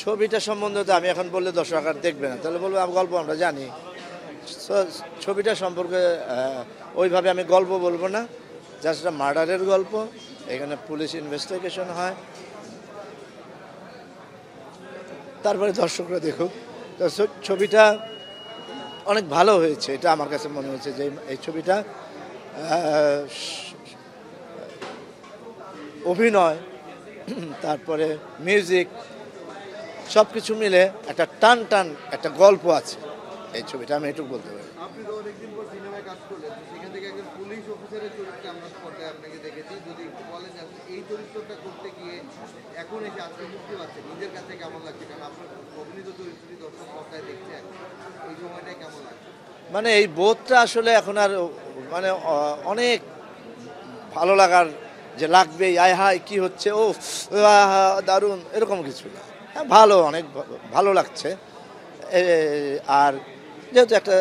ছবিটা সম্বন্ধে তো আমি এখন বললে দর্শক আর দেখবে না, তাহলে বলবো গল্প আমরা জানি। ছবিটা সম্পর্কে ওইভাবে আমি গল্প বলবো না, জাস্ট মার্ডারের গল্প। এখানে পুলিশ ইনভেস্টিগেশন হয়, তারপরে দর্শকরা দেখুক। তো ছবিটা অনেক ভালো হয়েছে, এটা আমার কাছে মনে হয়েছে যে এই ছবিটা অভিনয়, তারপরে মিউজিক, সব কিছু মিলে একটা টান টান একটা গল্প আছে এই ছবিটা, আমি এটুকু বলতে পারি। আপনি তো অনেকদিন পর সিনেমায় কাজ করলেন, সেখান থেকে একজন পুলিশ অফিসারের চরিত্রে আমরা পর্দায় আপনাকে দেখেছি। যদি একটু বলেন আপনি এই চরিত্রটা করতে গিয়ে এখন এসে আজকে মুক্তি পাচ্ছেন, নিজের কাছে কেমন লাগছে? কারণ আপনার অভিনীত চরিত্রটি দর্শক পর্দায় দেখছেন, এই সময়টাই কেমন লাগছে? মানে এই বোধটা আসলে এখন আর মানে অনেক ভালো লাগার যে লাগবে, আয় হায় কি হচ্ছে, ও দারুণ, এরকম কিছু না। হ্যাঁ, ভালো, অনেক ভালো লাগছে। আর যেহেতু একটা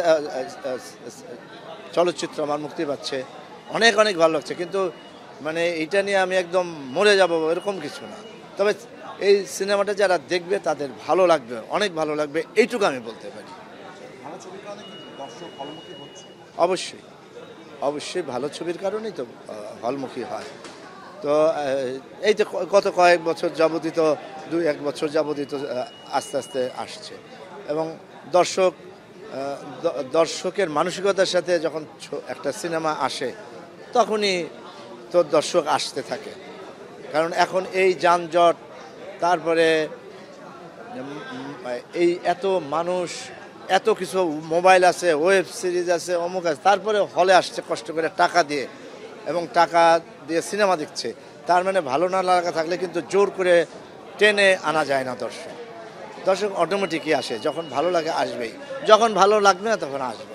চলচ্চিত্র আমার মুক্তি পাচ্ছে, অনেক অনেক ভালো লাগছে। কিন্তু মানে এইটা নিয়ে আমি একদম মরে যাব এরকম কিছু না। তবে এই সিনেমাটা যারা দেখবে তাদের ভালো লাগবে, অনেক ভালো লাগবে, এইটুকু আমি বলতে পারি। অবশ্যই অবশ্যই ভালো ছবির কারণেই তো হলমুখী হয়। তো এই যে গত কয়েক বছর যাবতীয়, তো 2-1 বছর যাবতীয় তো আস্তে আস্তে আসছে, এবং দর্শকের মানসিকতার সাথে যখন একটা সিনেমা আসে তখনই তো দর্শক আসতে থাকে। কারণ এখন এই যানজট, তারপরে এই এত মানুষ, এত কিছু মোবাইল আছে, ওয়েব সিরিজ আছে, অমুক আছে, তারপরে হলে আসছে কষ্ট করে টাকা দিয়ে, এবং টাকা দিয়ে সিনেমা দেখছে। তার মানে ভালো না লাগা থাকলে কিন্তু জোর করে টেনে আনা যায় না দর্শক। দর্শক অটোমেটিকই আসে, যখন ভালো লাগে আসবেই, যখন ভালো লাগবে না তখন আসবে।